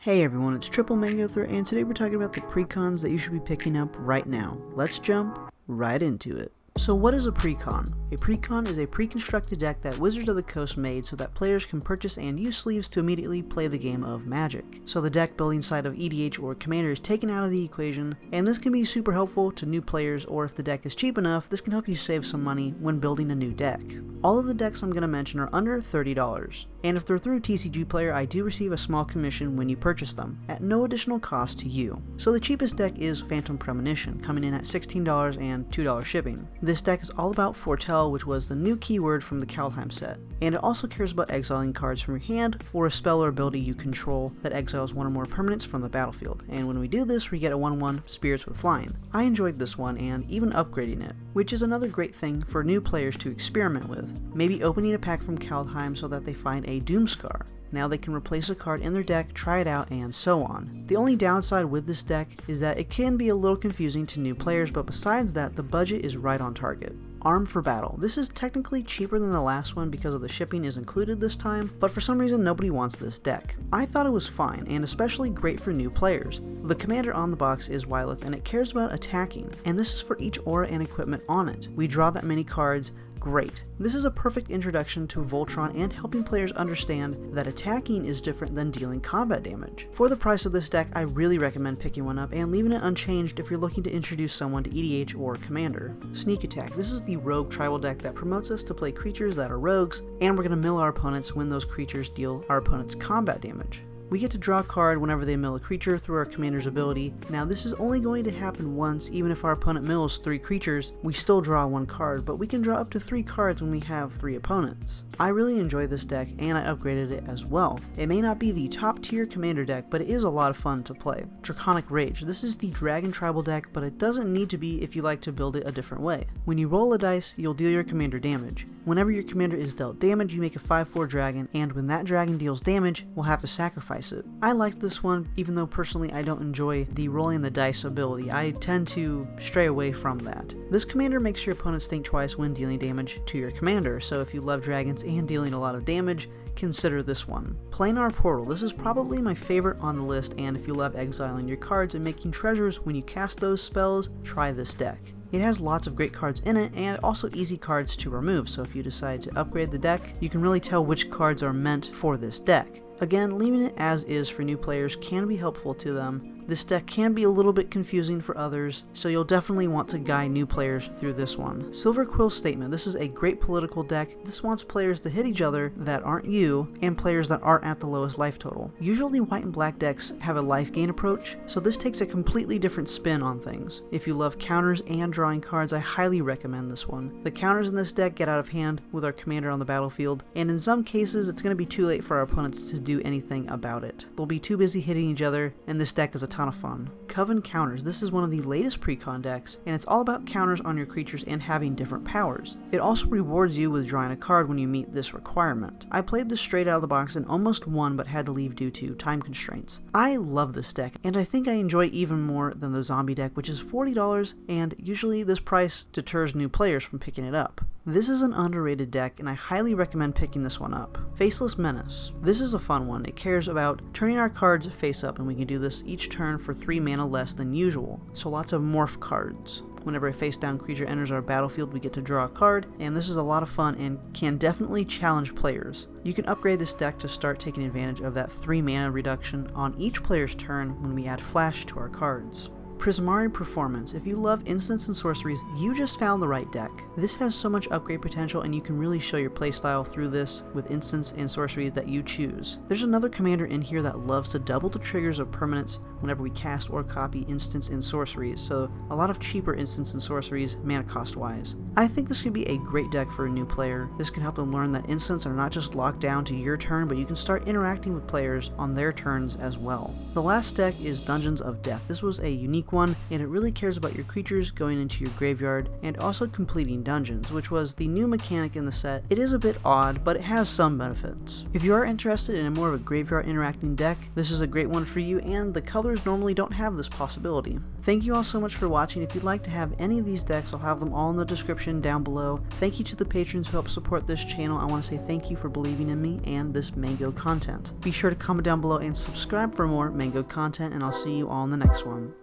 Hey everyone, it's Triple Mango Threat, and today we're talking about the precons that you should be picking up right now. Let's jump right into it. So what is a precon? A precon is a pre-constructed deck that Wizards of the Coast made so that players can purchase and use sleeves to immediately play the game of Magic. So the deck building side of EDH or Commander is taken out of the equation, and this can be super helpful to new players, or if the deck is cheap enough, this can help you save some money when building a new deck. All of the decks I'm going to mention are under $30, and if they're through TCG Player, I do receive a small commission when you purchase them, at no additional cost to you. So the cheapest deck is Phantom Premonition, coming in at $16 and $2 shipping. This deck is all about Foretell, which was the new keyword from the Kaldheim set, and it also cares about exiling cards from your hand or a spell or ability you control that exiles one or more permanents from the battlefield, and when we do this we get a 1/1 Spirits with Flying. I enjoyed this one and even upgrading it, which is another great thing for new players to experiment with. Maybe opening a pack from Kaldheim so that they find a Doomscar. Now they can replace a card in their deck, try it out, and so on. The only downside with this deck is that it can be a little confusing to new players, but besides that, the budget is right on target. Armed for Battle. This is technically cheaper than the last one because of the shipping is included this time, but for some reason nobody wants this deck. I thought it was fine, and especially great for new players. The commander on the box is Wylith, and it cares about attacking, and this is for each aura and equipment on it. We draw that many cards. Great. This is a perfect introduction to Voltron and helping players understand that attacking is different than dealing combat damage. For the price of this deck, I really recommend picking one up and leaving it unchanged if you're looking to introduce someone to EDH or Commander. Sneak Attack. This is the rogue tribal deck that promotes us to play creatures that are rogues, and we're going to mill our opponents when those creatures deal our opponents combat damage. We get to draw a card whenever they mill a creature through our commander's ability. Now this is only going to happen once. Even if our opponent mills 3 creatures, we still draw 1 card, but we can draw up to 3 cards when we have 3 opponents. I really enjoy this deck and I upgraded it as well. It may not be the top tier commander deck, but it is a lot of fun to play. Draconic Rage. This is the dragon tribal deck, but it doesn't need to be if you like to build it a different way. When you roll a dice, you'll deal your commander damage. Whenever your commander is dealt damage, you make a 5/4 dragon, and when that dragon deals damage, we'll have to sacrifice it. I liked this one, even though personally I don't enjoy the rolling the dice ability. I tend to stray away from that. This commander makes your opponents think twice when dealing damage to your commander, so if you love dragons and dealing a lot of damage, consider this one. Planar Portal. This is probably my favorite on the list, and if you love exiling your cards and making treasures when you cast those spells, try this deck. It has lots of great cards in it, and also easy cards to remove, so if you decide to upgrade the deck, you can really tell which cards are meant for this deck. Again, leaving it as is for new players can be helpful to them. This deck can be a little bit confusing for others, so you'll definitely want to guide new players through this one. Silver Quill Statement. This is a great political deck. This wants players to hit each other that aren't you, and players that aren't at the lowest life total. Usually white and black decks have a life gain approach, so this takes a completely different spin on things. If you love counters and drawing cards, I highly recommend this one. The counters in this deck get out of hand with our commander on the battlefield, and in some cases it's going to be too late for our opponents to do anything about it. They'll be too busy hitting each other, and this deck is a ton of fun. Coven Counters. This is one of the latest precon decks, and it's all about counters on your creatures and having different powers. It also rewards you with drawing a card when you meet this requirement. I played this straight out of the box and almost won, but had to leave due to time constraints. I love this deck, and I think I enjoy it even more than the zombie deck, which is $40, and usually this price deters new players from picking it up. This is an underrated deck, and I highly recommend picking this one up. Faceless Menace. This is a fun one. It cares about turning our cards face up, and we can do this each turn for 3 mana less than usual, so lots of morph cards. Whenever a face-down creature enters our battlefield, we get to draw a card, and this is a lot of fun and can definitely challenge players. You can upgrade this deck to start taking advantage of that 3 mana reduction on each player's turn when we add flash to our cards. Prismari Performance. If you love instants and sorceries, you just found the right deck. This has so much upgrade potential, and you can really show your playstyle through this with instants and sorceries that you choose. There's another commander in here that loves to double the triggers of permanents whenever we cast or copy instants and sorceries, so a lot of cheaper instants and sorceries mana cost wise. I think this could be a great deck for a new player. This can help them learn that instants are not just locked down to your turn, but you can start interacting with players on their turns as well. The last deck is Dungeons of Death. This was a unique unique one, and it really cares about your creatures going into your graveyard and also completing dungeons, which was the new mechanic in the set. It is a bit odd, but it has some benefits. If you are interested in a more of a graveyard interacting deck, this is a great one for you, and the colors normally don't have this possibility. Thank you all so much for watching. If you'd like to have any of these decks, I'll have them all in the description down below. Thank you to the patrons who help support this channel. I want to say thank you for believing in me and this Mango content. Be sure to comment down below and subscribe for more Mango content, and I'll see you all in the next one.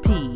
Peace.